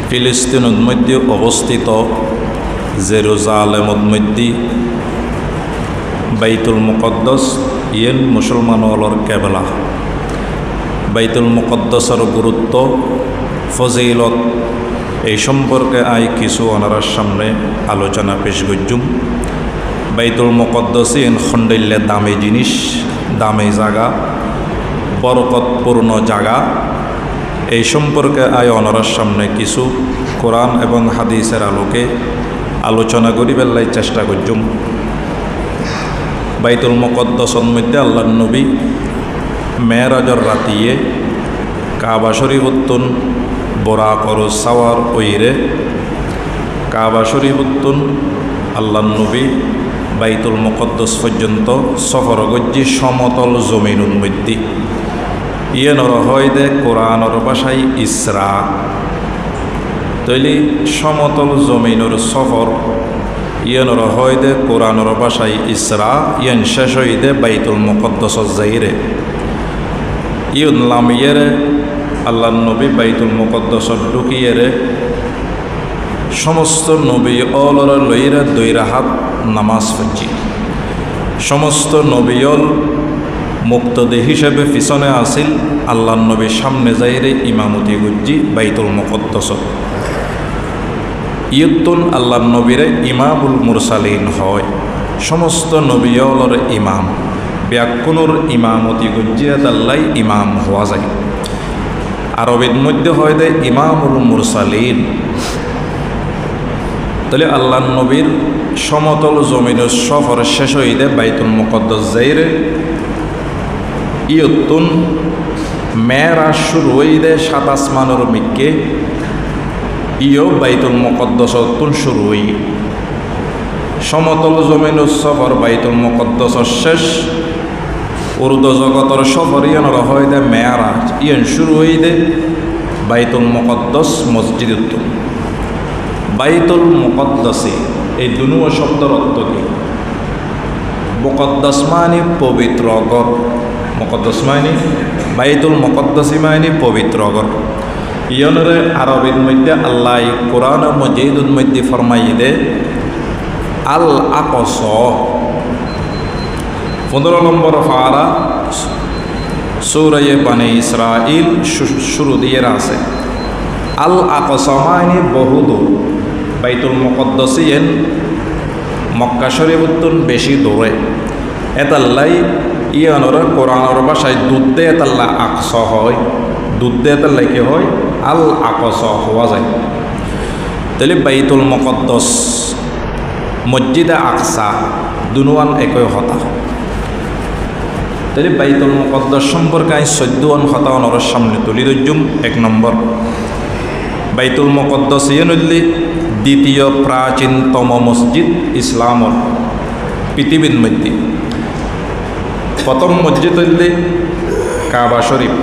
ফিলিস্তিনের মধ্যে অবস্থিত জেরুজালেমের মধ্যে বাইতুল মুকদ্দাস ইয়েন মুসলমানর কেবলা। বাইতুল মুকদ্দাসের গুরুত্ব ফজিলত এই সম্পর্কে কিছু ওনার সামনে আলোচনা পেশ করজুম। বাইতুল মুকদ্দাস ইয়েন খন্ডাইলে দামি জিনিস, দামি জায়গা, বরকতপূর্ণ জায়গা। এই সম্পর্কে ওনার সামনে কিছু কোরআন এবং হাদিসের আলোকে আলোচনা করি বেলায় চেষ্টা করজুম। বাইতুল মুকদ্দাসের মধ্যে আল্লাহর নবী মেরাজর রাতিয়ে কাবা শরীফুত্তুন বোরাকর সাওয়ার ওইরে কাবা শরীফুত্তুন আল্লাহর নবী বাইতুল মুকদ্দাস পর্যন্ত সফর গজ্জি সমতল জমিনুর মধ্যে ইয়েনর হয় দে কোরআনর ভাষায় ইসরা। তৈলি সমতল জমিনুর সফর ইয়েনর হয় দে কোরআনর ভাষায় ইসরা। ইয়েন শেষ হই দে বাইতুল মুকদ্দাসর যাইরে ইউন লামিয়েরে আল্লাহ নবী বাইতুল মুকদ্দাসর ঢুকিয়েরে সমস্ত নবী অলর লইরা দুই রাহাত নামাজ পড়ছি। সমস্ত নবীল মুক্তদে হিসেবে পিছনে আসিল, আল্লাহ নবীর সামনে যাইরে ইমামতি গুজ্জি বাইতুল মুকদ্দাসর। ইয়ুত্তুন আল্লাহ নবীরে ইমামুল মুরসালিন হয়, সমস্ত নবীলর ইমাম। ব্যাকুনুর ইমামতি গুজ্জিয়া আল্লাহ ইমাম হওয়া যায়। আরবের মধ্যে হয় দে ইমামুল মুরসালিন। তাহলে আল্লাহ নবীর সমতল জমিনের সফর শেষ হয়ে দে বাইতুল মুকদ্দাস যাইরে ইয়ুত্তুন মেরাজ শুরু হয়ে দে 7 আসমানের মিকে ইয় বাইতুল মুকদ্দাসতুন শুরু হই। সমতল জমিনের সফর বাইতুল মুকদ্দাসর শেষ। উর্দু জগতর সফর ইয়ান হয় দে মেরাজ, ইয়ান শুরু হই দে বাইতুল মুকদ্দাস মসজিদুত্তুন। বাইতুল মুকদ্দাসে এই দুনুয়া শব্দের অর্থ কি? মুকদ্দাস মানে পবিত্র ঘর। মুকদ্দাস মানে বাইতুল মুকদ্দাসি মানে পবিত্র ঘর। ইয়নরে আরবের মধ্যে আল্লাহ কোরআন মজিদুল মধ্যে ফরমাই দে আল আকস। 15 নম্বর ফারা সূরা বানী ইসরাইল শুরু দিয়ে আছে। আল আকস মানে বহুদূর। বাইতুল মুকদ্দাসিয়েন মক্কা শরীফুত্তুন বেশি দূরে। এতাল্লাই ইয়ানরা কোরআনের ভাষায় দুধে এতাল্লা আকস হয়। দুধে এতাল্লাই কি হয়? আল আকস হওয়া যায়। তাহলে বাইতুল মুকদ্দাস মসজিদে আকসা দুনুয়ান একই হতা। তাহলে বাইতুল মুকদ্দাস সম্পর্কে 14 হতা ওনার সামনে তুলি ধরজুম। 1 নম্বর, বাইতুল মুকদ্দাস ইয়ানুল্লি দ্বিতীয় প্রাচীনতম মসজিদ ইসলামর পৃথিবীর মধ্যে। প্রথম মসজিদ হইলে কাবা শরীফ।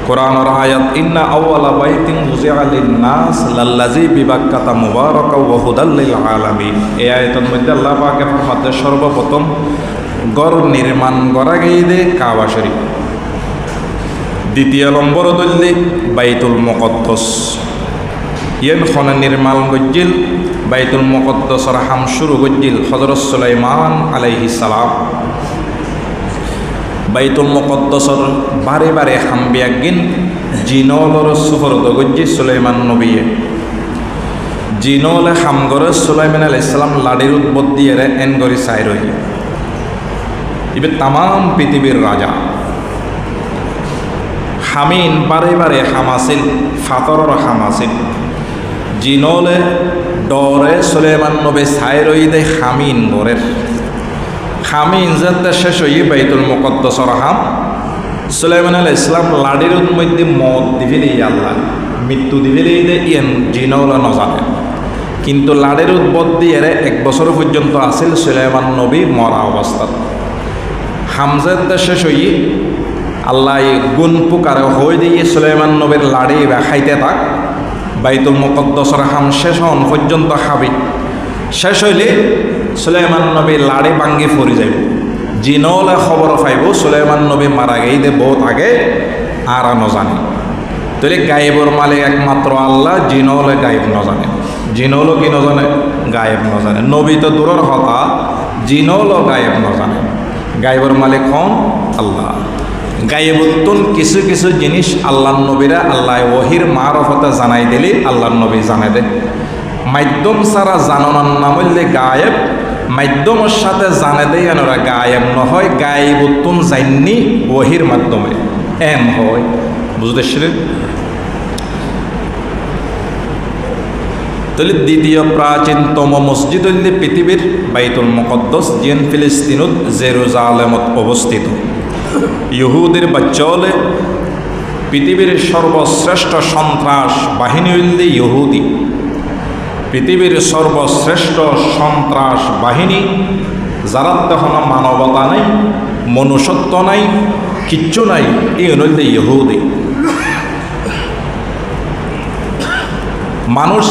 কোরআনের আয়াত ইন্না আউয়ালা বাইতিন উযিআ লিন-নাস লাল্লাযী বিবাক্কাতা মুবারাকাও ওয়া হুদাল লিল আলামিন। এই আয়াতের মধ্যে আল্লাহ পাক ফরমাতে সর্বপ্রথম ঘর নির্মাণ করা গিয়ে কাবা শরীফ। দ্বিতীয় নম্বর হইলে বাইতুল মুকদ্দাস। ইয়েন খন নির্মাণ গজ্জিল বাইতুল মুকদ্দাসর হাম শুরু গজ্জিল হযরত সুলাইমান আলাইহিস সালাম। বাইতুল মুকদ্দাসর বারে বারে হাম বিয়াগিন জিনলর সুফরদ গজ্জি সুলাইমান নবীয়ে। জিনলে হাম গরে সুলাইমান আলাইহিস সালাম লাডির উদ্বদ দিয়ে এন গরি সাইর হই। ইবে তাম পৃথিবীর রাজা হামিন বারে বারে হামাসিল, ফাতরর হামাসিল। জিনলে ডরে সুলাইমান নবী সাইর হই দে হামিন গরের। হামিন যাতে শেষ হই বাইতুল মুকদ্দাসর হাম সুলাইমান আলাইহিস সালাম লাডির মধ্যে মত দিবি আল্লাহ মৃত্যু দিবি দে ইয়েন জিনলে নজানে। কিন্তু লাডির উদ্বদ দিয়ে 1 বছর পর্যন্ত আসিল সুলাইমান নবী মরা অবস্থাত। হামজাত শেষ হই আল্লাহ গুণ পুকারে হয়ে দিয়ে সুলাইমান নবীর লাড়ি খাইতে থাক। বাইতুল মুকদ্দাসর হাম শেষ হন পর্যন্ত খাবি। শেষ হইলে সুলাইমান নবীর লাড়ি ভাঙ্গি পড়ে যাইব। জিনলে খবর পাইব সুলাইমান নবী মারা গেই দে বহুত আগে আর নজানি। তাহলে গায়েবর মালিক একমাত্র আল্লাহ, জিন হলে গায়েব ন জানে, জিন হলো কি ন জানে, গায়েব ন জানে। নবী তো দূরের কথা, জিন হলো গায়েব ন জানে। গায়েবর মালিক হন আল্লাহ। গায়েবুত্তুন কিছু কিছু জিনিস আল্লাহর নবীরা আল্লাহ ওহির মারফতে জানাই দিলে আল্লাহর নবী জানাই দেয়। মাধ্যম ছাড়া জানানোর নাম হইলে গায়েব, মাধ্যমের সাথে জানে দেয় ওরা গায়েব নহয়। গায়েবুত্তুন জাননি ওহির মাধ্যমে এম হয়, বুঝতেছিলেন? তাহলে দ্বিতীয় প্রাচীনতম মসজিদ হইলে পৃথিবীর বাইতুল মুকদ্দাস, জিন ফিলিস্তিনত জেরুজালেমত অবস্থিত। ইহুদির বাচ্চা হলে পৃথিবীর সর্বশ্রেষ্ঠ সন্ত্রাস বাহিনী হইলে ইহুদি। পৃথিবীর সর্বশ্রেষ্ঠ সন্ত্রাস বাহিনী, যারা তখন মানবতা নাই, মনুষ্যত্ব নাই, কিচ্ছু নাই, এই হইলে ইহুদি। মানুষ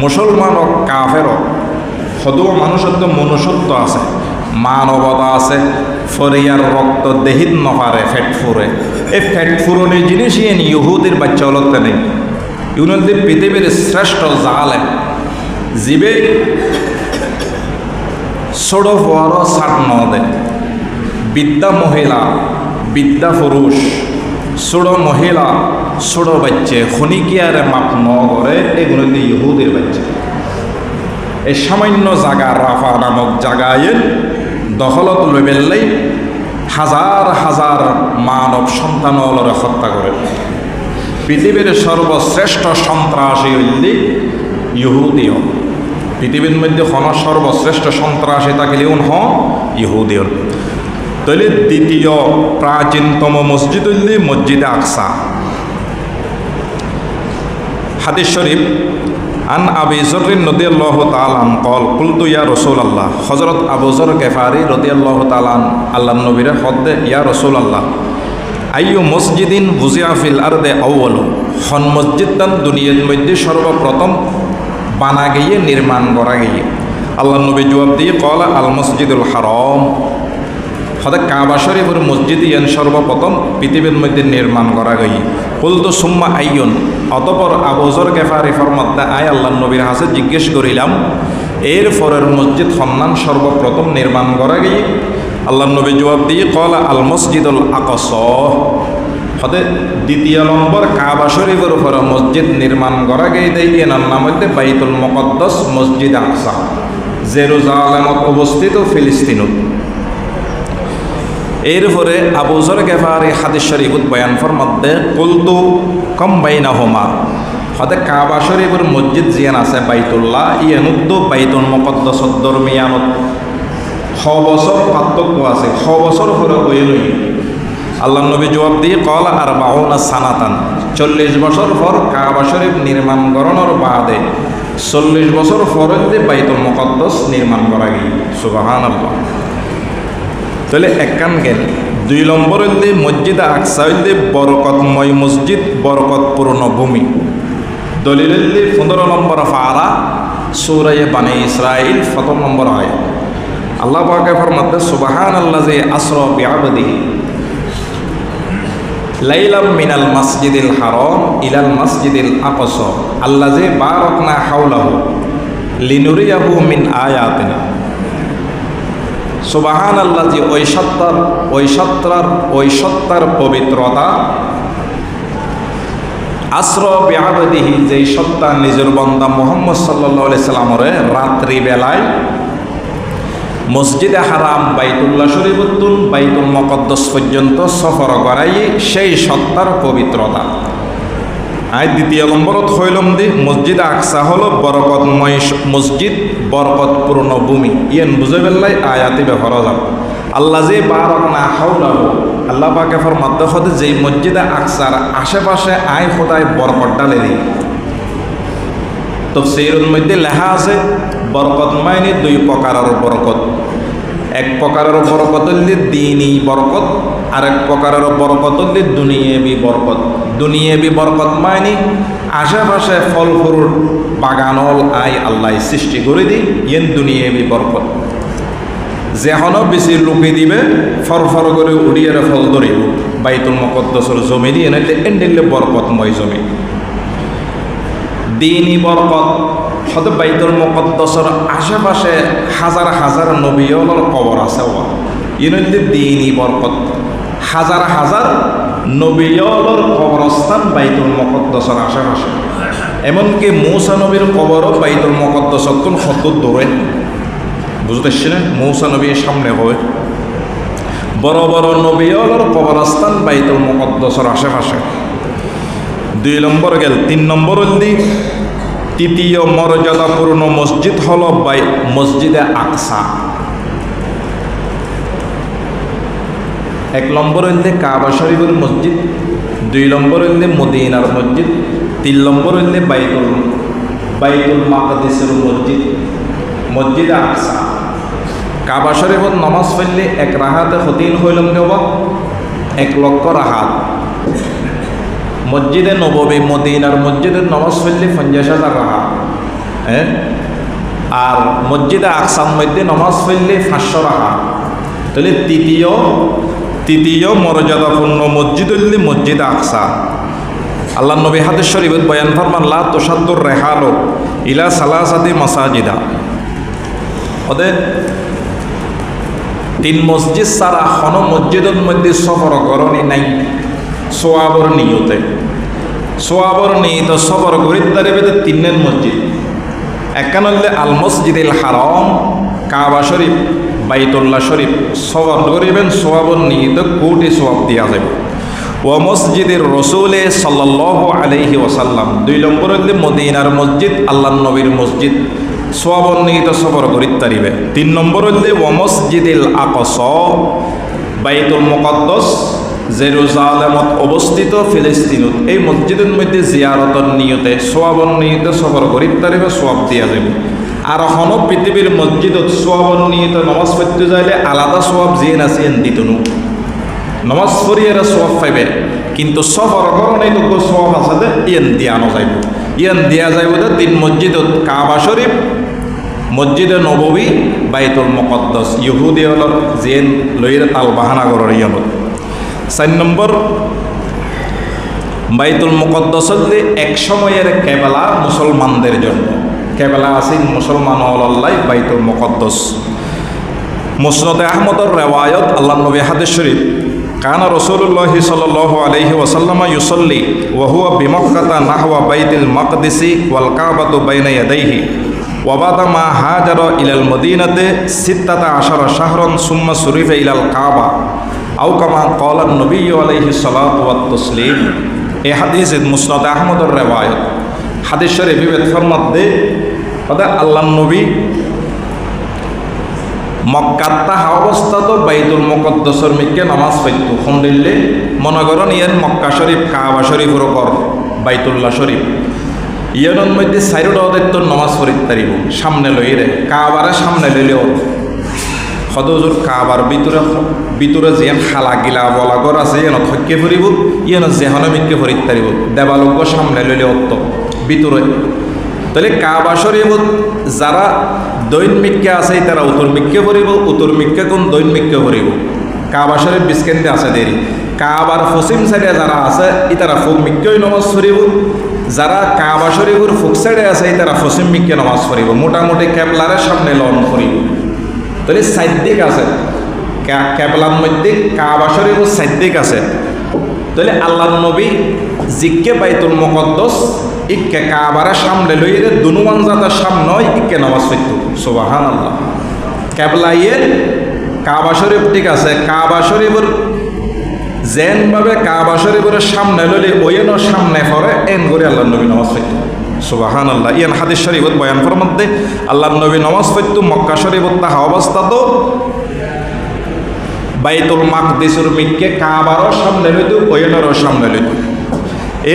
মুসলমান ও কাফেরও সদৌ মানুষের তো মনুষ্যত্ব আছে, মানবতা আছে। ফরিয়ার রক্ত দেহিত নপারে ফেট ফুরে, এই ফেট ফুরনি জিনিসই ইহুদির বাচ্চা হলতে নেই। ইউনদি পৃথিবীর শ্রেষ্ঠ জালে জীবে ছোট বড় ছাড় ন দে। বিদ্যা মহিলা, বিদ্যা পুরুষ, ছোট মহিলা, ছোট বাচ্চা খনিকিয়ারে মাপ ন করে, এগুলো দিয়ে ইহুদির বাচ্চা। এই সামান্য জায়গা রাফা নামক জায়গায় দখলত লই বেললেই হাজার হাজার মানব সন্তানলরে হত্যা করে। পৃথিবীর সর্বশ্রেষ্ঠ সন্ত্রাসী হইলে ইহুদিও। পৃথিবীর মধ্যে হন সর্বশ্রেষ্ঠ সন্ত্রাসী থাকিলেও হ ইহুদিও। তাহলে দ্বিতীয় প্রাচীনতম মসজিদ হইলে মসজিদে আকসা। হাদিস শরীফ আন আবি যর রাদিয়াল্লাহু তাআলা আন قال قلت يا رسول الله, হযরত আবু যর গিফারি রাদিয়াল্লাহু তাআলা আল্লাহর নবীর হদে ইয়া রাসূলুল্লাহ আইয়ু মসজিদিন বুজিয়া ফিল আরদে আউয়ালু, হন মসজিদটান দুনিয়ার মধ্যে সর্বপ্রথম বানা গিয়ে নির্মাণ করা গিয়ে। আল্লাহর নবী জবাব দিয়ে قال আল মসজিদুল হারাম, হদে কাবা শরীফের মসজিদ ইয়ান সর্বপ্রথম পৃথিবীর মধ্যে নির্মাণ করা গিয়ে। কুলতু সুম্মা আইয়ুন, অতপর আবু যর গিফারি ফরমাতে আয় আল্লাহর নবীর কাছে জিজ্ঞেস করিলাম এর পরের মসজিদ সন্ধান সর্বপ্রথম নির্মাণ করা গিয়ে। আল্লাহর নবী জবাব দিয়ে قال আল মসজিদুল আকসা, হতে দ্বিতীয় নম্বর কাবা শরীফের উপরে মসজিদ নির্মাণ করা গিয়ে দেয়। এনার নাম হইতে বাইতুল মুকদ্দাস মসজিদ আকসা, জেরুজালেমত অবস্থিত ফিলিস্তিনত। এরপরে আবু যর গিফারি হাদিস শরীফত বয়ান ফরমাতে কুলতু কম বাইনাহুমা, হতে কাবা শরীফের মসজিদ জিয়ান আছে বাইতুল্লাহ, ইয়ানুদ্দু বাইতুল মুকদ্দাসর দরমিয়ানত 6 বছর পার্থক্য আছে। 6 বছর পরে ওই লই আল্লাহ নবী জবাব দিয়ে قال 40 সানাতান, 40 বছর পর কাবা শরীফ নির্মাণ করানোর বাদে 40 বছর পরে বাইতুল মুকদ্দাস নির্মাণ করা গিয়ে। সুবহানাল্লাহ। তাহলে একখান গেল। 2 নম্বর হইলে মসজিদ আকসা হইলে বরকতময় মসজিদ, বরকতপূর্ণ ভূমি। দলিল হইলে 15 নম্বর ফারা সূরা বানী ইসরাইল 7 নম্বর আয়াত। আল্লাহ পাকে ফরমাতে সুবহানাল্লাযী আসরা বিআবদিহি লাইলাম মিনাল মাসজিদিল হারাম ইলাল মাসজিদিল আকসা আল্লাযী বারাকনা হাওলাহু লিনুরিয়াহু মিন আয়াতিনা। সুবহানাল্লাহ, যে ওই সত্তার পবিত্রতা। আসরা বিআবদিহি, যেই সত্তা নিজের বান্দা মুহাম্মদ সাল্লাল্লাহু আলাইহি সাল্লামরে রাত্রি বেলায় মসজিদে হারাম বাইতুল্লাহ শরীফতুল বাইতুল মুকদ্দাস পর্যন্ত সফর করাই, সেই সত্তার পবিত্রতা। আর দ্বিতীয় নম্বরত হইলম দি মসজিদ আকসা হলো বরকতময় মসজিদ, বরকতপূর্ণ ভূমি। ইয়ান বুঝে ফেললাই আয়াতে ব্যবহার যাব। আল্লাহ যে বারাকনা হাওলাহু, আল্লাহ পাকে ফরমাতে হতে যেই মসজিদে আকসার আশেপাশে আয় খোদায় বরকত ডালে দিই। তাফসীরের মধ্যে লেখা আছে বরকত মানে 2 প্রকারের বরকত। এক প্রকারের বরকত হইলে দ্বীনি বরকত, আর এক প্রকারের বরকত হইলে দুনিয়াবি বরকত। দুনিয়াবি বরকত মানে আশেপাশে ফল ফুল বাগানল আই আল্লাহ সৃষ্টি করে দিই, ইয়েন দুনিয়াবি বরকত। যেখনো বেশি লুকি দিবে ফরফর করে উড়িয়ে ফল ধরিব, বাইতুল মুকদ্দাসের জমি দিয়ে এনে এন্ডিলে বরকতময় জমি দিনী বরকত হয়তো বাইতুল মুকদ্দাসের আশেপাশে হাজার হাজার নবীর কবর আছে ইনতে দিনী বরকত হাজার হাজার নবীর কবরস্থান বাইতুল মুকদ্দাসের আশেপাশে এমনকি মূসা নবীর কবরও বাইতুল মুকদ্দাসের কত দূরে বুঝতেছি না মূসা নবীর সামনে হবে বড় বড় নবীর কবরস্থান বাইতুল মুকদ্দাসের আশেপাশে 2 নম্বর গেল 3 নম্বর হল তৃতীয় মর্যাদাপূর্ণ মসজিদ হল মসজিদে আকসা 1 নম্বর হল কাবা শরীফের মসজিদ 2 নম্বর হল মদিনার মসজিদ 3 নম্বর হল বাইতুল মাকদিসের মসজিদ মসজিদে আকসা কাবা শরীফত নামাজ পড়লে 1 রাহাতে হতিন হইলাম কেব 1 লক্ষ রাহাত মসজিদে নববী মদিনার মসজিদের নামাজ পড়লে 50,000 রাহাত আর মসজিদে আকসার মধ্যে নামাজ পড়লে 500 রাহাত তাহলে তৃতীয় মর্যাদাপূর্ণ মসজিদ হল মসজিদে আকসা আল্লাহ নবী হাদিস শরীফত বয়ান ফরমান লা তুসাদ্দুর রিহালু ইলা সালাসাতি মাসাজিদা ওদের 3 মসজিদ ছাড়া কোনো মসজিদের মধ্যে সফর করণী নাই সোয়াবর নিয়তে সফর করিতে 3 মসজিদ একখান হলে আল মসজিদুল হারাম কাবা শরীফ বাইতুল্লাহ শরীফ সফর করিবেন সোয়াবর নিয়তে কোটি সোয়াব দিয়া যাবে ও মসজিদের রসুলে সাল্লাল্লাহু আলাইহি ওয়াসাল্লাম 2 নম্বর হলে মদিনার মসজিদ আল্লাহ নবীর মসজিদ সোয়াবর নিয়তে সফর করিতে পারিবে 3 নম্বর হলে ও মসজিদুল আকসা বাইতুল মুকদ্দাস জেরুজালেমত অবস্থিত ফিলিস্তিনত এই মসজিদের মধ্যে জিয়ারতর নিয়তে সোয়াবর নিয়তে সফর করিতে পারিবে সোয়াব দিয়া যাবে আর হন পৃথিবীর মসজিদত সোয়াবর নিয়তে নামাজ পড়তে যাইলে আলাদা সোয়াব জিয়ে আছে দিতনু নামাজ পড়িয়ে সোয়াব পাইবে কিন্তু সফর করণে তো সোয়াব আছে ইয়ান দিয়া যাইব 3 মসজিদত কাবা শরীফ মসজিদে নববী বাইতুল মুকদ্দাস ইহুদি হল জেন লইরে তাল বাহানা করার ইয়ানত 4 নম্বর বাইতুল মুকদ্দাস এক সময়ের কেবলা মুসলমানদের জন্য কেবলা আছেন মুসলমান আল্লাহ বাইতুল মুকদ্দাস মুসনাদে আহমদের রেওয়ায়ত আল্লাহ নবী হাদিস শরীফ কানা রাসূলুল্লাহ সাল্লাল্লাহু আলাইহি ওয়াসাল্লাম ইউসাল্লি ওয়া হুয়া বিমক্কাতা নাহওয়া বাইতুল মাকদিসি ওয়াল কাবাতু বাইনা ইয়াদাইহি ওয়াবাদা মা হাজার ইলাল মদিনাতে 16 শাহরান সুম্মা সুরিফা ইলাল কাবা আও কামা ক্বালা নবী আলাইহি সাল্লাতু ওয়াত তাসলিম এই হাদিস মুসনাদ আহমদের রিওয়ায়াত হাদিস শরীফ বিবেদ ফরমাত দে আল্লাহ নবী মক্কাত তাহা অবস্থাত বাইতুল মুকদ্দাসের মিকে নামাজ পড়তো হন্দিল্লে মনে করেন ইয়ান মক্কা শরীফ কাবা শরীফের উপর বাইতুল্লাহ শরীফ ইয়ানোর মধ্যে 4টা অদায়িত্ব নামাজ পড়িতে পারিব সামনে লইরে কাবারে সামনে লইলেও সদজুর কাবার ভিতরে যেন খালা গিলা বলাগর আছে ইয়ান থকে ফুরিব ইয়ান যেহনে মিকে ফুরিতে পারিব দেবালোক সামনে লইলে অত্ত ভিতরে তাহলে কাবা শরীফত যারা দৈন মিক্কে আছে তারা উত্তর মিক্কে ফুরিব উত্তর মিক্কে কোন দৈন মিক্কে ফুরিব কাবা শরীফ বিস্কেন্তে আছে দেরি কাবার পশ্চিম সাইডে যারা আছে ইতারা ফুক মিক্কেই নামাজ পড়িব যারা কাবা শরীফের ফুক সাইডে আছে তারা পশ্চিম মিক্কে নামাজ পড়িব মোটামুটি কেবলারের সামনে লন করিব তাহলে 4 দিক আছে কেবলার মধ্যে কাবা শরীফের 4 দিক আছে তাহলে আল্লাহ নবী জিক্কে বাইতুল মুকদ্দাস ইক্কে কাবারের সামনে লইরে দুনুমান জাতার সামনে ইক্কে নামাজ পড়তো সুবহানাল্লাহ কেবলাইয়ে কাবা শরীফ ঠিক আছে কাবা শরীফের যেনভাবে কাবা শরীফের সামনে লইলে ওইন সামনে পড়ে এন করে আল্লাহ নবী নামাজ পড়তো সুবহানাল্লাহ ইয়ান হাদিস শরীফত বয়ান ফরমাতে আল্লাহ নবী নামাজ পড়তো মক্কা শরীফত তাহা অবস্থাত বাইতুল মাকদিসের মিক্কে কাবারও সামনে লইতো ওইনেরও সামনে লইতো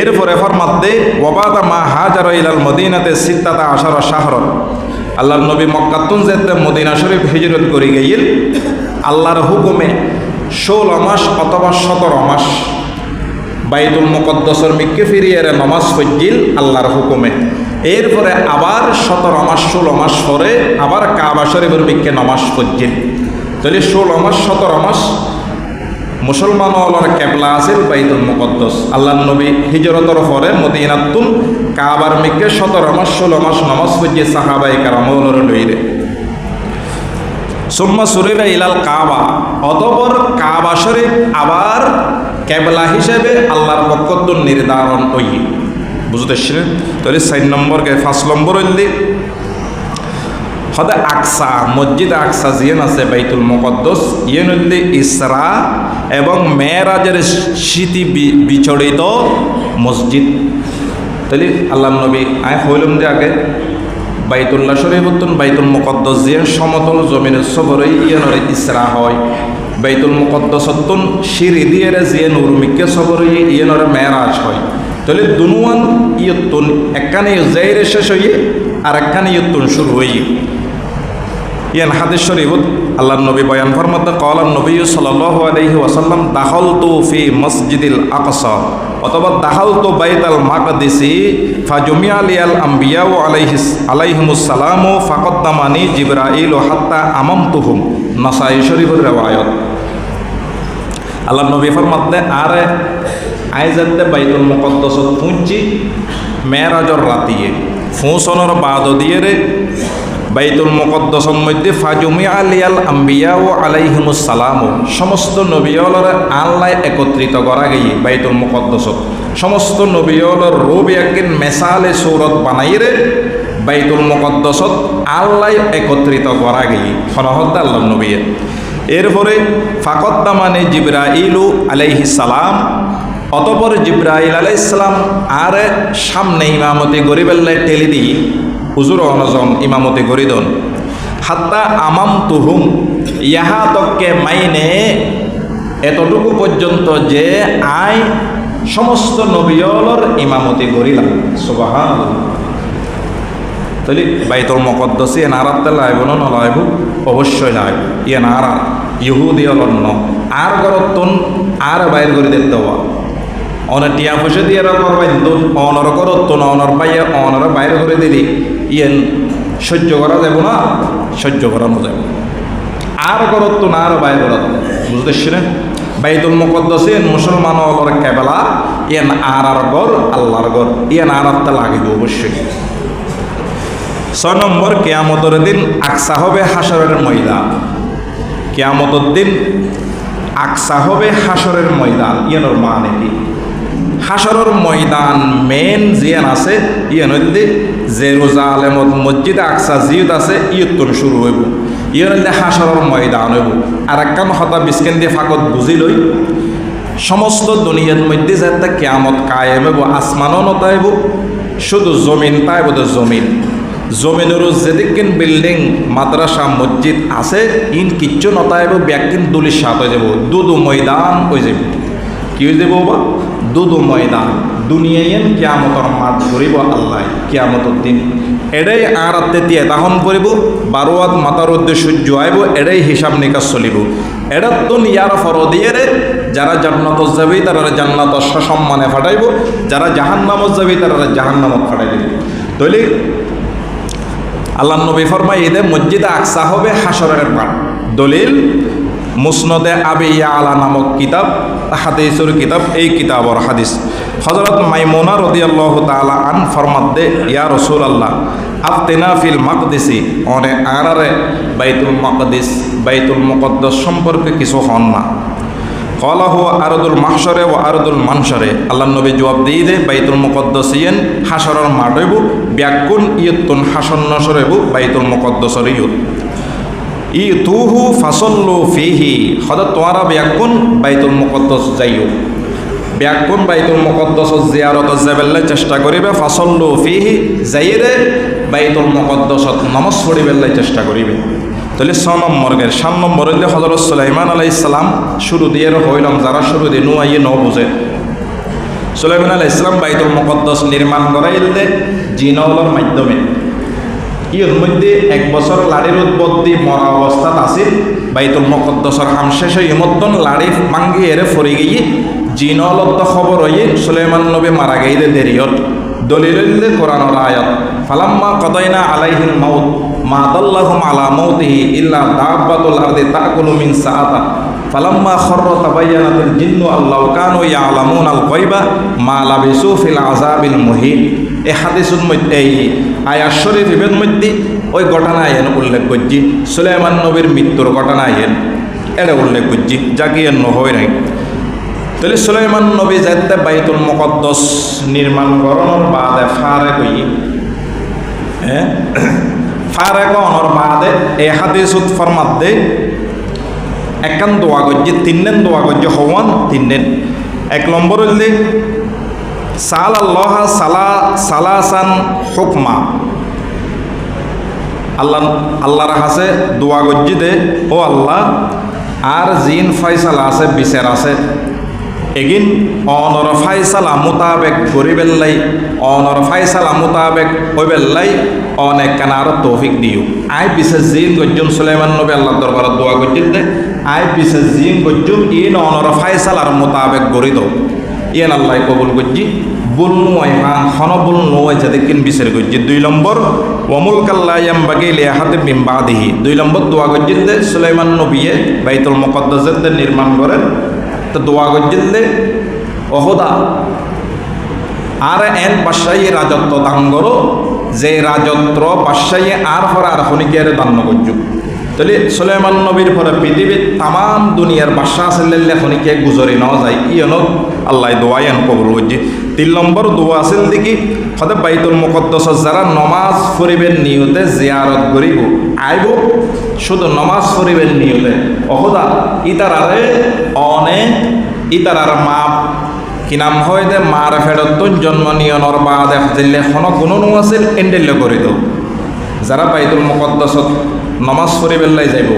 এরপরে ফরমাতে ওয়াবাদা মা হাজার ইলাল মদিনাতে 16 শাহরান আল্লাহ নবী মক্কাতুন যেতে মদিনা শরীফ হিজরত করে গিয়েল আল্লাহর হুকুমে 16 মাস অথবা 17 মাস বাইতুল মুকদ্দাসের মিক্কে ফিরিয়ে নামাজ পড়িল আল্লাহর হুকুমে এরপরে আবার 17 মাস 16 মাস পরে আবার কাবা শরীফের মিক্কে নামাজ পড়িল তাহলে 16 মাস 17 মাস মুসলমান হলর কেবলা আছিল বাইতুল মুকদ্দাস। আল্লাহ নবী হিজরতর পরে মদিনাতুন কাবার মিকে 17 মাস 16 মাস নামাজ পড়িয়ে সাহাবায়ে কেরাম হলর লইরে সুম্মা সুরিরা ইলাল কাবা, অতঃপর কাবা শরীফ আবার কেবলা হিসেবে আল্লাহর পক্ষ নির্ধারণ হই। বুঝতেছিলেন? তাহলে 4 নম্বর 5 নম্বর হইলে হদে আকসা, মসজিদ আকসা জিয়ান আছে বাইতুল মুকদ্দাস, ইয়েন হইলে ইসরা এবং মেরাজের স্মৃতি বিচরিত মসজিদ। তাহলে আল্লাহ নবী আয় হইলাম যে আগে বাইতুল্লাহ শরীফ বাইতুল মুকদ্দাস জিয়ান সমতল জমিনের সবরে ইয়ানরে ইসরা হয়, বাইতুল মুকদ্দাস সিঁড়ি দিয়ে জিয়ান উর্মিকে সবরে ইয়ানরে মেরাজ হয়। তাহলে দুনুয়ান ইয়তুন একখানে জাইরে শেষ হইয়ে আর একখানে ইয়তুন শুরু হইয়ে। ইয়ান হাদিস শরীফত আল্লাহ নবী বয়ান ফরমাতে ক্বালা নবী সাল্লাল্লাহু আলাইহি ওয়াসাল্লাম দাখালতু ফি মসজিদিল আকসা অথবা দাখালতু বাইতাল মাকদিসি ফাজুমিয়া লিয়াল আম্বিয়া আলাইহিমুস সালাম ফাকদ্দামানি জিবরাইল হাত্তা আমামতুহুম। নাসাই শরীফের riwayat। আল্লাহ নবী ফরমাতে আরে আইজাতে বাইতুল মুকদ্দাসত পৌঁছি মেরাজর রাতিয়ে ফৌসনর বাদ দিয়ে রে বাইতুল মুকদ্দাসের মধ্যে ফাজুমিয়া লিয়াল আম্বিয়া ও আলাইহিমুস সালাম, সমস্ত নবীওয়ালার আল্লাহ একত্রিত করা গিয়ে বাইতুল মুকদ্দাসত সমস্ত নবীওয়ালার রূপ একদিন মেসালে সূরত বানাইরে বাইতুল মুকদ্দাসত আল্লাহ একত্রিত করা গিয়ে ফরহত আল্লাহ নবী। এরপরে ফাকদ্দামানে জিবরাইলু আলাইহিস সালাম, অতঃপর জিবরাইল আলাইহিস সালাম আর সামনে ইমামতি গরিবেল্লায় টেলি দিয়ে হুজুর অনজন ইমামতি গরিদন হাত্তা আমাম তুহুম, ইহা তককে মাইনে এতটুকু পর্যন্ত যে আই সমস্ত নবীওয়ালার ইমামতি গরিলাম। সুবহানাল্লাহ। তাহলে বাইতুল মুকদ্দাস এ নারাতে লাইব না লাইব? অবশ্যই লাইব। ইয়ে নারা ইহুদি অলন্য আর গরতন আর বাইর করে দিতে হওয়া অনেক টিয়া পয়সা দিয়ে করবাই অনর করতন অনর পাইয়া অনর বাইরে করে দিলি ইয়েন সহ্য করা যাব না, সহ্য করানো যাবে আর করত না আর বাইরে করত। বুঝতেছিলেন? বাইতুল মুকদ্দাস মুসলমান হলর কেবলা, ইয়েন আর গর আল্লাহর গর, ইয়েন আর লাগিব অবশ্যই। 6 নম্বর কিয়ামতের দিন আকসা হবে হাসরের ময়দান। কিয়ামতের দিন আকসা হবে হাসরের ময়দান। ইয়ানোর মানে কি? হাসরের ময়দান মেন জিয়ান আছে ইয়ান হইলে জেরুজালেমত মসজিদ আকসা জিয়ত আছে ইয়তুন শুরু হইব, ইয়ান হইলে হাসরের ময়দান হইব। আর একখান হতা বিস্কেন দিয়ে ফাঁকত বুঝি লই সমস্ত দুনিয়ার মধ্যে যাতে কিয়ামত কায়েম হইব, আসমানও নতাইব, শুধু জমিন তাইব তো জমিন। জমিনেরও যেদিন বিল্ডিং মাদ্রাসা মসজিদ আছে ইন কিচ্ছু নতাইব, ব্যাকিন দুলির সাথ হয়ে যাব, দুদু ময়দান হয়ে যাব। কি হয়ে যাব বা? দুদু ময়দান। দুনিয়ায় কিয়ামতর মাঠ ধরিব আল্লাহ কিয়ামতর দিন। এটাই আর তেতিয়া দাহন করিব, 12 হাত মাথার মধ্যে সূর্য আইব, এটাই হিসাব নিকাশ চলিব। এটা তো ইয়ার ফর দিয়ে যারা জান্নাত যাবে তারা জান্নাত সসম্মানে ফাটাইব, যারা জাহান্নামত যাবে তারা জাহান্নামত ফাটাই দেবে। তাহলে আল্লাহ নবী ফরমায় এদে মসজিদে আকসা হবে হাসরের মাঠ। দলিল মুসনদে আবি ইয়ালা নামক কিতাব, হাদিসের কিতাব, এই কিতাবর হাদিস হযরত মাইমুনা রাদিয়াল্লাহু তাআলা আন ফরমাতে ইয়া রাসূলুল্লাহ আফতিনা ফিল মাকদিসি, অনে আরারে বাইতুল মাকদিস বাইতুল মুকদ্দাস সম্পর্কে কিছু হন না। ক্বালা হুয়া আরদুল মাহশরে ওয়া আরদুল মানশরে। আল্লাহ নবী জবাব দিয়ে দে বাইতুল মুকদ্দাস ইয়েন হাসরের মাঠ হইব, ব্যাকুন ইয়তুন হাসন নশর হইব বাইতুল মুকদ্দাসর ইয়ত ই তুহু ফাসল্লু ফিহি। হযরত তোয়ারা ব্যাকুন বাইতুল মুকদ্দাস যাইও, ব্যাকুন বাইতুল মুকদ্দাস জিয়ারত যাবেল্লে চেষ্টা করিবে, ফাসল্লু ফিহি যাইরে বাইতুল মুকদ্দাসত নামাজ পড়িবেল্লে চেষ্টা করিবে। তাহলে 6 নম্বরের 7 নম্বর হইলে হযরত সুলাইমান আলাইহিস সালাম শুরু দিয়ে হইলাম, যারা শুরু দিয়ে নুয়াইয়ে ন বুঝে। সুলাইমান আলাইহিস সালাম বাইতুল মুকদ্দাস নির্মাণ করাইলে জিনওয়ালার মাধ্যমে। ইয়ের মধ্যে 1 বছর লাড়ির উৎপত্তি মরা অবস্থাত আছিল, বাইতুল মুকদ্দাসের কাম শেষ হয়ে মতন লাড়ি ভাঙ্গি এরে ফরি গিয়ে জিনওয়ালত খবর হয়ে সুলাইমান নবী মারা গেইলে দেরিয়ত। দলিল হইলে কোরআনের আয়াত ফালাম্মা কদাইনা আলাইহিল মাউত মা দাল্লাহুম আলা মাউতিহি ইল্লা দাব্বাতুল আরদি তাকুলু মিন সাআতা ফালাম্মা খররা তাবায়্যানাতিল জিন্নু আল্লাহু কানু ইয়ালামুনাল গায়বা মা লাবিসু ফিল আযাবিল মুহিন। এই হাদিসের মধ্যে এই আয়াত শরীফের মধ্যে ওই ঘটনা আইন উল্লেখ করছি, সুলাইমান নবীর মৃত্যুর ঘটনা আইন এটা উল্লেখ করছি, যাকে এন্ন হয় নাই। তাহলে সুলাইমান নবী যাতে বাইতুল মুকদ্দাস নির্মাণ করানোর বাদে ফারেক অনর বাদে এই হাদিসুত ফরমাতে একখান দোয়া করছে, তিনদিন দোয়া করছে হওয়ান তিনদিন। এক নম্বর হইলে সাল আল্লাহ সালাসান হুকমা, আল্লাহর হাসে দোয়া করছি দে ও আল্লাহ আর জিন ফয়সালা আছে বিচার আছে এগিন অনর ফাইসালা মোতাবেক গরিবেল্লাই অনর ফাইসালা মোতাবেক ওইবেল্লাই অনেক কানার তৌফিক দিও। আই বিশেষ জিন গজ্জুম সুলাইমান নবী আল্লাহ দরবার দোয়া করছিল দে আই বিশেষ জিন গজ্জুম ইন অনর ফাইসালার মোতাবেক গড়ি দো ইয়েন আল্লাহ কবুল করছি। বুল নয় হন বুল নয় যাতে কিন বিচার করছি। 2 নম্বর ওমুল কাল্লায়াম বাগিলে হাতে বিম্বাদিহি। 2 নম্বর দোয়া করছিল দে সুলাইমান নবীয়ে বাইতুল মুকদ্দাসের নির্মাণ করেন তো দোয়া করছিল দে অহদা আর এন বাদশাহী রাজত্ব দান করো, যে রাজত্ব বাদশাহী আর পরে আর খনিকের দান করছো। তাহলে সুলাইমান নবীর পরে পৃথিবীর তাম দুনিয়ার বাদশাহ আসলে খনিকে গুজরি নেওয়া যায় ইয়ন আল্লাহ দোয়া এন কবুল করছে। 3 নম্বর দোয়া আছিল দেখি হতে বাইতুল মুকদ্দাস যারা নমাজ পড়িবেন নিয়তে জিয়ারত করিব আইব, শুধু নমাজ পড়িবেন নিয়তে অহদা ইতারারে অনেক ইতারার মাপ কি নাম হয় দে মার ফেরত জন্ম নিয়নর বাদে দিলে কোনো গুণনু আছিল এন্ডেলে করে দাও। যারা বাইতুল মুকদ্দাসত নমাজ পড়িবেলাই যাইব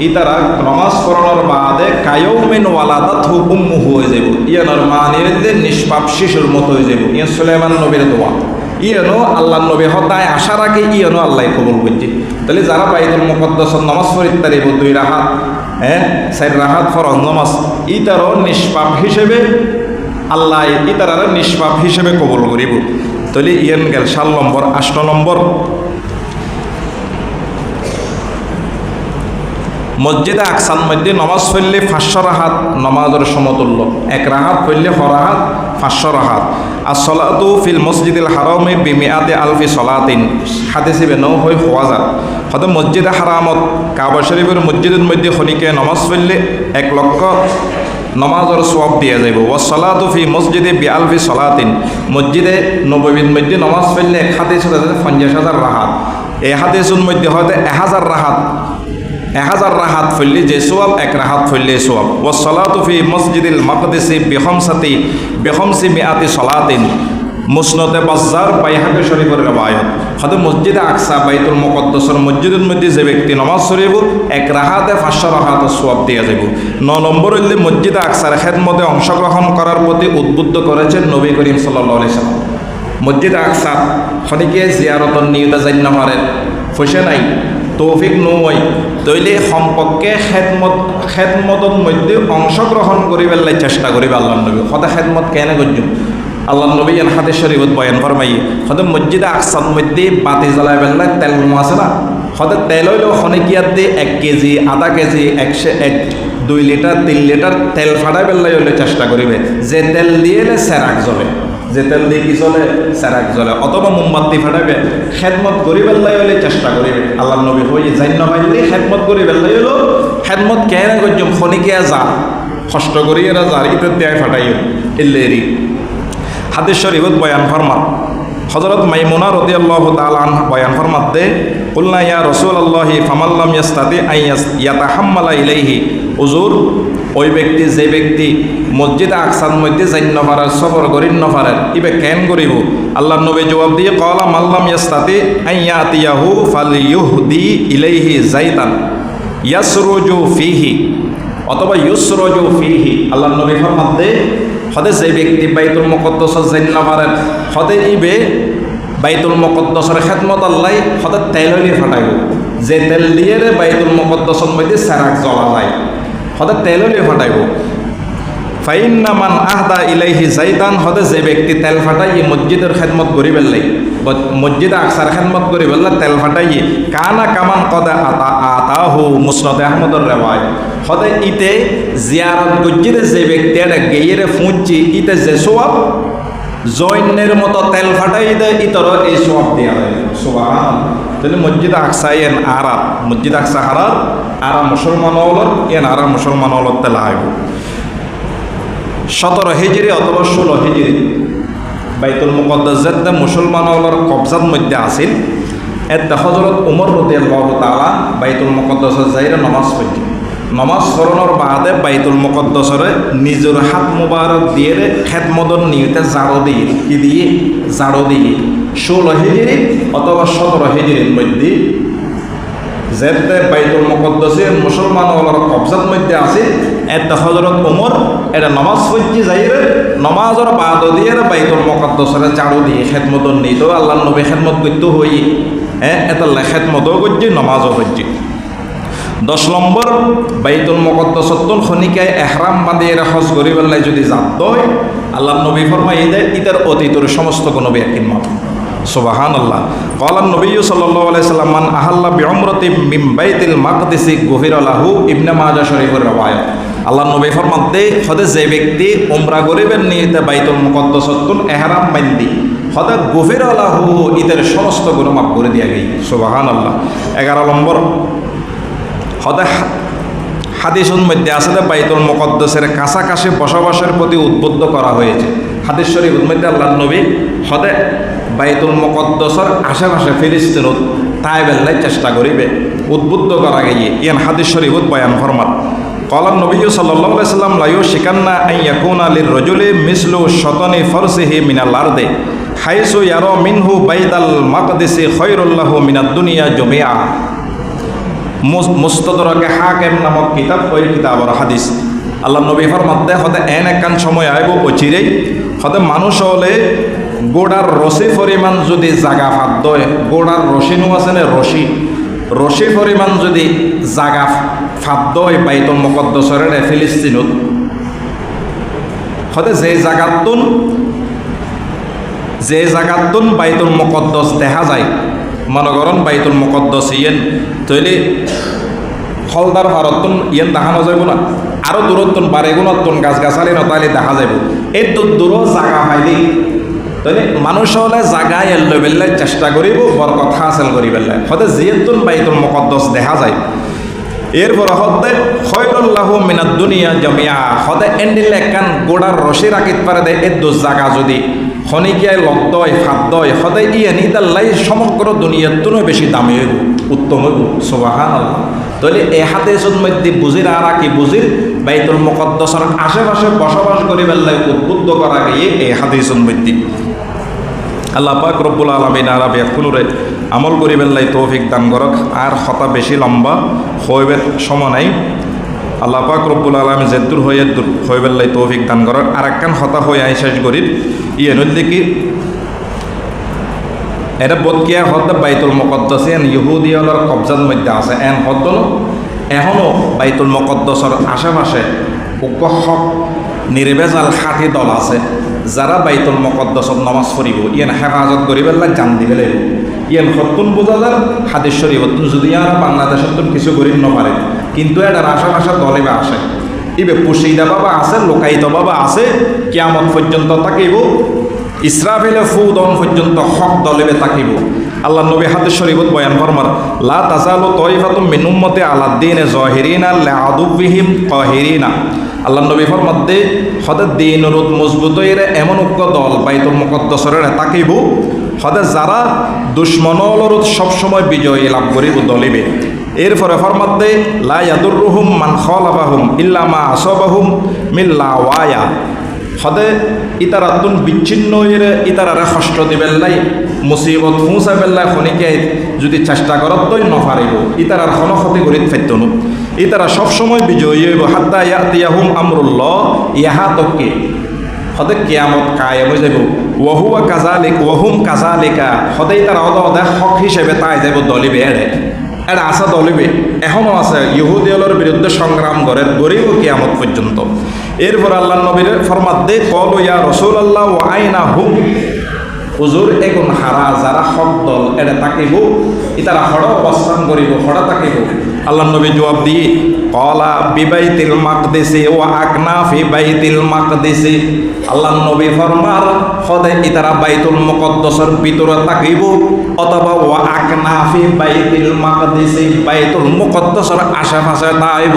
ইতারা নমাজ পড়ানোর বাদে কায়ৌমিন ওয়ালাদাত উম্মুহু হয়ে যাব, ইয়ানোর মা নির্দে নিষ্পাপ শিশুর মতো হয়ে যাব। ইয়ে সুলাইমান নবীর দোয়া ইয়েনো আল্লাহ নবী হতায় আশা রাখে ইয়েনো আল্লাহ কবুল করছে। তাহলে যারা বাইতুল মুকদ্দাসত নমাজ পড়িতে পারিব 2 রাকাত 4 রাকাত ফরজ নমাজ ইতারও নিষ্পাপ হিসেবে আল্লাহ ইতারার নিষ্পাপ হিসেবে কবুল করিব। তাহলে ইয়েন গেল 7 নম্বর। 8 নম্বর মসজিদে আকসার মধ্যে নমাজ পড়লে 500 রাকাত নমাজের সমতুল্য, 1 রাকাত পড়লে হরাহাত 500 রাকাত। আর সলাতু ফিল মসজিদুল হারামে বিমিআতি আলফি সলাতিন হাদিসে বেনো হয় 1000। হয়তো মসজিদে হারামত কাবা শরীফের মসজিদের মধ্যে খনিকে নমাজ পড়লে 1 লক্ষ নমাজের সওয়াব দিয়ে যাইব। ও সলাতু ফি মসজিদে বিআলফি সলাতিন মসজিদে নববীর মধ্যে নমাজ পড়লে 1 হাদিস 50,000 রাকাত। এই হাদিসের মধ্যে হয়তো 1000 রাকাত 1000 রাকাত ফললে যে সোয়াব 1 রাকাত ফললে সোয়াব। ও সলাতু ফি মসজিদিল মাকদিসি বিখমসি মিআতি সলাতিন মুসনদে বাজ্জার বাইহাকি শরীফের রওয়ায়াত। হয়তো মসজিদে আকসা বাইতুল মুকদ্দাসের মসজিদের মধ্যে যে ব্যক্তি নামাজ পড়িব 1 রাকাতে 500 রাকাতের সোয়াব দিয়ে যাব। 9 নম্বর হইলে মসজিদে আকসার খেদমতে অংশগ্রহণ করার প্রতি উদ্বুদ্ধ করেছেন নবী করিম সাল্লাল্লাহু আলাইহি সাল্লাম। মসজিদে আকসা খনিকে জিয়ারতর নিয়তে জান্ন পারেন ফসে নাই তৌফিক নয় তৈলে সম্পর্কে খেদমতর মধ্যে অংশগ্রহণ করি পেলাই চেষ্টা করিবে আল্লাহ নবী। সদায় খেদমত কেনে করছুন আল্লাহ নবী এন হাদিস শরীফত বয়ান ফরমাই সদায় মসজিদে আকসার মধ্যে বাতি জ্বলাই পেলাই তেল আছে না, সদায় তেল হইলেও খনিকিয়ার দিয়ে 1 কেজি 1/2 কেজি 2 লিটার 3 লিটার তেল ফাটাই পেলাই হইলে চেষ্টা করিবে যে তেল দিয়ে সেরাক জ্বলে, যে তেল দিয়ে কি চলে সেরাক জ্বলে, অথবা মোমবাতি ফাটাবে খেদমত করি পেলাই হলে চেষ্টা করিবে আল্লাহ নবী হয়ে জান্য পাইলে খেদমত করি পেলাই হলো খেদমত কেন করছুম খনিকিয়া যা কষ্ট করি এরা যার ইতার দেয় ফাটাইও এল্লেরি। হাদিস শরীফত বয়ান ফরমাত হযরত মাইমুনা রাদিয়াল্লাহু তাআলা আনহা বয়ান ফরমাত দে কুলনা ইয়া রাসূলুল্লাহি ফামাল্লাম ইয়াস্তাতি ইয়াতাহাম্মালা ইলাইহি হুজুর ওই ব্যক্তি যে ব্যক্তি মসজিদে আকসার মধ্যে জান্য পারার সফর করিন ন পারেন ইবে কেন করিব? আল্লাহ নবী জবাব দিয়ে ক্বালা মাল্লাম ইয়াস্তাতি আইয়াতিয়াহু ফালইউহদি ইলাইহি যাইতান ইয়াসরুজু ফিহি অথবা ইউসরুজু ফিহি। আল্লাহ নবী ফরমাত দে হদে যে ব্যক্তি বাইতুল মুকদ্দাসের জান্য পারেন হদে ইবে বাইতুল মুকদ্দাসের খেদমত আল্লাহ হদে তেল হইলে ফাটাইব, যে তেল দিয়ে বাইতুল মুকদ্দাসের মধ্যে সেরাক জ্বলা যায় হদে তেল হইলে ফাটাইব। ফাইন্না মান আহদা ইলাইহি যাইতান হদে যে ব্যক্তি তেল ফাটাই মসজিদের খেদমত করি বেললাই মসজিদ আকসার খেদমত করি বেললা তেল ফাটাই কানা কামান কদা আতাহু মুসনাদ আহমদর রেওয়ায় হদে ইতে জিয়ারত গজ্জিরে যে ব্যক্তি এটা গেইরে ফুঁচি ইতে যে সোয়াব জৈনের মতো তেল ফাটাই দেয় ইতর এই সোয়াব দেওয়া হয় সুবহানাল্লাহ। তাহলে মসজিদ আকসাইন আরা মসজিদ আকসা হারার আরা মুসলমান হলর এন আরা মুসলমান হলর তেল আইব 17 হিজরি অথবা 16 হিজরি বাইতুল মুকদ্দাস যেতে মুসলমান হলর কবজার মধ্যে আসিল এতে হযরত উমর রাদিয়াল্লাহু তাআলা বাইতুল মুকদ্দাসে যাইরা নামাজ পড়ি নামাজ পড়ানোর বাদে বাইতুল মুকদ্দাসরে নিজের হাত মুবারক দিয়ে খেদমতর নিয়তে জাড়ো দিয়ে কি দিয়ে জাড়ো দিয়ে 16 হিজরি অথবা 17 হিজরির মধ্যে যেতে বাইতুল মুকদ্দাসে মুসলমান হলর কবজার মধ্যে আছে এতে হযরত উমর এটা নামাজ পড়ি যাইরে নামাজের বাদ দিয়ে বাইতুল মুকদ্দাসরে জাড়ো দিয়ে খেদমতর নিত আল্লাহর নবী খেদমত করতে হই এটা খেদমতও করছি নামাজও করছি। 10 নম্বর বাইতুল মুকদ্দাসতুল খনিকায় ইহরাম বাঁধিয়ে হজ করি বেলায় যদি যাত হয় আল্লাহর নবী ফরমাই দেয় ইতার অতীতের সমস্ত কোনো ব্যক্তির মত সুবহানাল্লাহ। ক্বালান নবী সাল্লাল্লাহু আলাইহি সাল্লাম মান আহাল্লা বিউমরাতি মিন বাইতিল মাকদিসি গুফিরা লাহু ইবনে মাজাহ শরীফের রওয়ায়াত আল্লাহর নবী ফরমাতে হদে যে ব্যক্তি উমরা করিবেন নিয়তে বাইতুল মুকদ্দাসতুল ইহরাম বাঁধি হদে গুফিরা লাহু ইতার সমস্ত গুনাহ মাফ করে দিয়া গই সুবহানাল্লাহ। 11 নম্বর হদে হাদিসের মধ্যে আসলে বাইতুল মুকদ্দাসের কাছাকাছি বসবাসের প্রতি উদ্বুদ্ধ করা হয়েছে। হাদিস শরীফের মধ্যে আল্লাহর নবী হদে বাইতুল মুকদ্দাসের আশেপাশে ফিলিস্তিনত তাইবেল্লাই চেষ্টা করিবে উদ্বুদ্ধ করা গিয়ে ইয়ান হাদিস শরীফত বয়ান ফরমান ক্বালান নবী সাল্লাল্লাহু আলাইহি সাল্লাম লা ইউশিকান্না আন ইয়াকুনা লিররাজুলি মিসলু শাতানি ফারসিহি মিনাল আরদি হাইসু ইয়ারা মিনহু বাইতাল মাকদিসি খায়রুল লাহু মিনাদ দুনিয়া জামিআ। মুস্তাদরাকে হাকিম নামক কিতাব ওই কিতাবর হাদিস আল্লাহ নবী ফরমাতে হদে এন একখান সময় আইব অচিরেই হদে মানুষ হলে গোড়ার রশি পরিমাণ যদি জাগা ফাঁদ হয় গোড়ার রশিনু আছে না রশি পরিমাণ যদি জাগা ফাঁদ হয় বাইতুল মুকদ্দাসের ফিলিস্তিনত হদে যে জাগাতুন বাইতুল মুকদ্দাস দেখা যায় মনে করেন বাইতুল মুকদ্দাস ইয়েন তৈলি হলদার ভারতন ইয়েন দেখানো যাব না আরও দূরত্বন বারেগুণত্বন গাছগাছালি নতালি দেখা যাব এই দূর জাগা পাইলি তাহলে মানুষ হলে জাগায় এল্লো বেল্লাই চেষ্টা করিব বরকত হাসিল করি বেল্লাই হতে যেহেতুন বাইতুল মুকদ্দাস দেখা যায় এরপর হতে খায়রুল লাহু মিনাদ দুনিয়া জামিআ হতে এন্ডিল একখান গোড়ার রশি রাখিত পারে দেয় এর দোষ জাগা যদি খনিকিয়ায় লব্ধয় ফাদ্দয় হতে ইয়ে নিতাল্লাই সমগ্র দুনিয়ার তুনো বেশি দামি হইব উত্তম হইব সুবহানাল্লাহ। তাহলে এই হাদিসের মধ্যে বুঝির আর কি বুঝির বাইতুল মুকদ্দাসের আশেপাশে বসবাস করি বেল্লাই উদ্বুদ্ধ করা গিয়ে এই হাদিসের মধ্যে আল্লাহ পাক রব্বুল আলামিন আর ব্যাকুলরে আমল করি বেল্লাই তৌফিক দান করক আর কথা বেশি লম্বা হইবের সময় নাই আল্লাহ পাক রব্বুল আলামিন যেদূর হয়ে বেল্লাই তৌফিক দান করক আর একখান হতা হয়ে আই শেষ করি ইয়ে নদী কি এটা বদকিয়া হদ বাইতুল মুকদ্দাস এন ইহুদিয়ালর কবজার মধ্যে আছে এন হদ এখনও বাইতুল মুকদ্দাসের আশেপাশে হক নির্বেজাল 60 দল আছে যারা বাইতুল মুকদ্দাসত নামাজ পড়িব ইয়ান হেফাজত করিবে জান দিবে লাগিব ইয়ান সত্তুন বোঝা যার হাদিস শরীফত যদি আর বাংলাদেশত কিছু করিব নপারে কিন্তু এটার আশেপাশে দলে বা আসে ইবে পুশিদা বাবা আছে লোকায়িত বাবা আছে কিয়ামত পর্যন্ত তাকিব ইসরাফিলে ফুদন পর্যন্ত হক দলেবে তাকিব আল্লাহ নবী হাদিস শরীফত বয়ান ফরমার লা তাজালু তাইফাতুম মিন উম্মতি আলা দ্বীনে যাহিরিনা লিআদুবিহিম কাহিরিনা আল্লাহ নবী ফরমাতে হদে দ্বীনের মজবুত হইরে এমন উক্ত দল বাইতুল মুকদ্দাসের তাকিব হদে যারা দুশমনলর সব সময় বিজয় লাভ করিব দলিবে এরপরে ফরমাতে লা ইয়াদুররুহুম মান খালাফাহুম ইল্লা মা আসাবাহুম মিন লাওয়ায়া হদে ইতারাতুন বিচ্ছিন্ন হইরে ইতারারে কষ্ট দিবেন লাই মুসিবত পৌঁছা বেল্লাই খনিকে যদি চেষ্টা করত তৈ নপারিব ইতারার ক্ষতি করিত ফাইতনো ইতারা সবসময় বিজয়ী হইব হাত্তা ইয়াতিয়াহুম আমরুল্লাহ ইহাতকে হদে কিয়ামত কায়েম হয়ে যাব ওহুম কাজালিকা হদে ইতারা অদা হক হিসেবে তাই যাব দলিবে এড়ে এটা আশা দলিবে এখনও আছে ইহুদিয়লের বিরুদ্ধে সংগ্রাম করে গরিব কিয়ামত পর্যন্ত। এরপর আল্লাহ নবীর ফরমাত দে কল ইয়া রসুল আল্লাহ ও আইনা হুম হুজুর এগুন হারা যারা হক দল এটা তাকিব ইতারা হড় অবস্থান করিব হড়া তাকিব। আল্লাহ নবী জবাব দিয়ে কলা বিবাইতিল মাকদিসি ও আকনাফি বাইতিল মাকদিসি। আল্লাহ নবী ফরমার হদে ইতারা বাইতুল মুকদ্দাসের ভিতরে তাকিব অথবা ও আকনাফি বাইতিল মাকদিসি বাইতুল মুকদ্দাসের আশেপাশে তাইব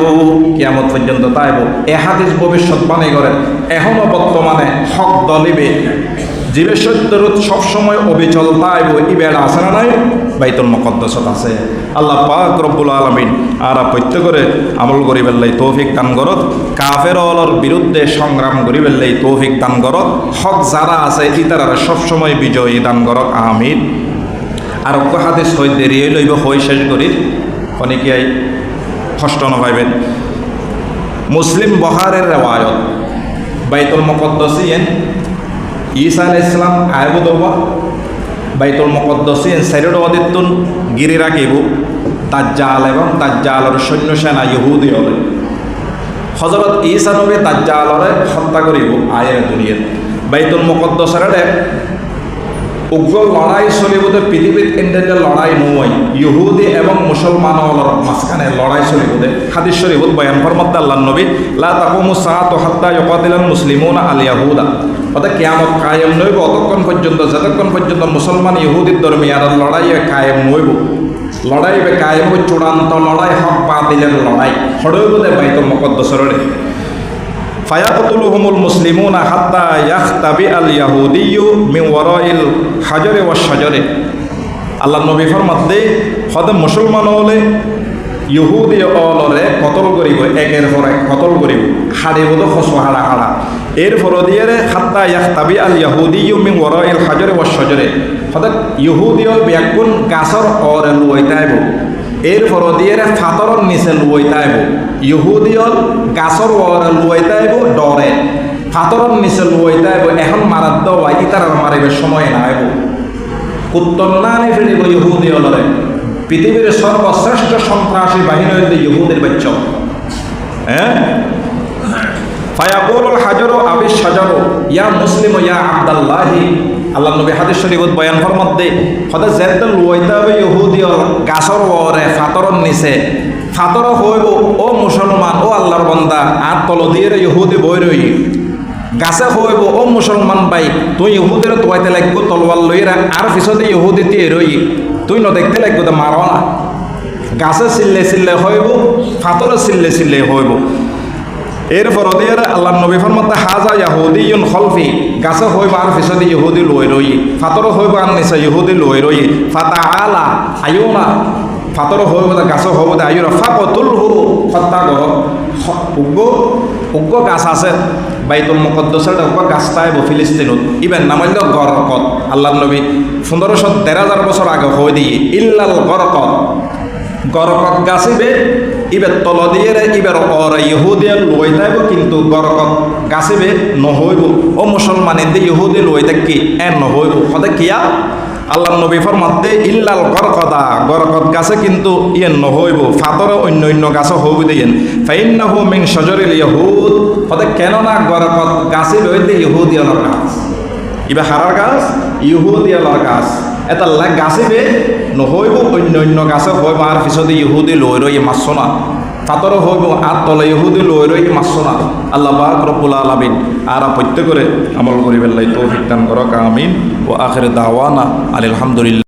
কিয়ামত পর্যন্ত তাইব। এ হাদিস ভবিষ্যৎবাণী করে এখনো বর্তমানে হক দলিবে জীবের সত্যরূপ সবসময় অবিচল তাইব ইবেড়া আছে না নাই বাইতুল মুকদ্দাসত আছে। আল্লাহ পাক রব্বুল আলামিন আর প্রত্যেক করে আমল করি বেল্লাই তৌফিক দান করত, কাফের অলর বিরুদ্ধে সংগ্রাম করি বেল্লাই তৌফিক দান করত, হক যারা আছে ইতারা সবসময় বিজয়ী দান করত আমিন। আর হাদিস হই দেরি লইব হই শেষ করি অনেকেই কষ্ট নপাইবেন। মুসলিম বহারের রেওয়ায়ত বাইতুল মুকদ্দাসিন ঈসা আলাইহিস সালাম আইব দবা বাইতুল মুকদ্দাসিন সাইরড অদিতুন গিরি রাখিব দাজ্জাল এবং দাজ্জালের সৈন্য সেনা ইহুদি হবে। হযরত ঈসা নবী দাজ্জালরে হত্যা করিব আয়ের দুনিয়াত। বাইতুল মুকদ্দাসের উগ্র লড়াই চলিবতে পৃথিবীত ইন্ডিয়ার লড়াই নয় ইহুদি এবং মুসলমানর মাঝখানে লড়াই চলিবতে। হাদিস শরীফত বয়ান ফরমাতে আল্লাহ নবী লা তাকুমু সাআতু হাত্তা ইউকাতিলাল মুসলিমুনা আল ইয়াহুদা। অর্থাৎ কিয়ামত কায়েম নইব অতক্ষণ পর্যন্ত যতক্ষণ পর্যন্ত মুসলমান ইহুদির দরমিয়ান লড়াই কায়েম নইব। লড়াই কায়েম চূড়ান্ত লড়াই হক বাতিলের লড়াই হড়ইবতে বাইতুল মুকদ্দাসের ফায়াকতুলুহুমুল মুসলিমুনা হাত্তা ইয়াখতাবি আল ইয়াহুদিয়্যু মিন ওয়ারাইল হাজারে ওয়াশ শাজারে। আল্লাহ নবী ফরমাতে হদ মুসলমান হলে ইহুদি অলরে কতল করিব একের পর এক কতল করিব হাড়িব তো খসো হাড়া হাড়া। এরপর দিয়ে হাত্তা ইয়াখতাবি আল ইয়াহুদিয়্যু মিন ওয়ারাইল হাজারে ওয়াশ শাজারে। হদ ইহুদিয় ব্যাকুন গাছর অরে লুইতাইব এরপর দিয়ে ফাতরর নিচে লুইতাইব। ইহুদিয়ল গাছর ওরে লুইতাইব ডরে ফাতরর নিচে লুইতাইব। এখন মারার দেওয়া ইতারা মারিবে সময় নাইব কুত্তন্নানি ফেলিব ইহুদিয়লরে। পৃথিবীর সর্বশ্রেষ্ঠ সন্ত্রাসী বাহিনী হইতে ইহুদের বাচ্চা। হ্যাঁ ফায়াকুলুল হাজারু আবিশ শাজারু ইয়া মুসলিম ইয়া আব্দুল্লাহি। আল্লাহ নবী হাদিস শরীফত বয়ান ফরমাতে হদা জেদ্দল লুইতাবে ইহুদিয়ল গাছর ওরে ফাতরর নিচে ফাতর হইব ও মুসলমান ও আল্লাহর বান্দা আর তল দিয়ে ইহুদি বই রই গাছে হইব ও মুসলমান ভাই তুই ইহুদের তোয়াইতে লাগবো তলওয়ার লইরা আর পিছতে ইহুদি দিয়ে রই তুই ন দেখতে লাগবো তো মার না। গাছে চিল্লে চিল্লে হইব ফাতরে চিল্লে চিল্লে হইব। এরপর দিয়ে আল্লাহ নবী ফরমাতে হাজা ইয়াহুদিয়ুন খলফি গাছে হইব আর পিছতে ইহুদি লই রই ফাতর হইব আর নিচে ইহুদি লই রই ফাতাআলা আয়ুনা ফাতর হইব গাছ হইব আয়ুরা ফাকতুলহু হত্যা কর। উগ্র গাছ আছে বাইতুল মুকদ্দাসের উগ্র গাছ তাইব ফিলিস্তিনত ইবেন নামাইল গরকত। আল্লাহ নবী 1500 বছর আগে হয়ে দিয়ে ইল্লাল গরকত গরকত গাছিবে ইবের তল দিয়ে ইবের অর ইহুদিয়া লই তাইব কিন্তু গরকত গাছিবে নহইব ও মুসলমানের দিয়ে ইহুদি লই থাকি এ নহইব হতে কিয়া। আল্লাহ নবী ফরমাতে ইল্লাল গরকদা গরকত গাছে কিন্তু ইয়ে নহইব ফাতরে অন্য অন্য গাছে হইব দিয়েন ফাইন্নাহু মিন শাজারিল ইয়াহুদ। হতে কেননা গরকত গাছে লইতে ইহুদিয়ালর গাছ ইবা হারার গাছ ইহুদিয়ালর গাছ এটা গাছিবে নহইব অন্য অন্য গাছে হইব আর পিছতে ইহুদি লই রই মারছ না ফাতরে হইব আর তলে ইহুদি লই রই মারছ না। আল্লাহ পাক রব্বুল আলামিন আর প্রত্যেক করে আমল করি বেল্লাই তৌফিক দান করক আমিন। ও আখির দাওয়ানা আলহামদুলিল্লাহ।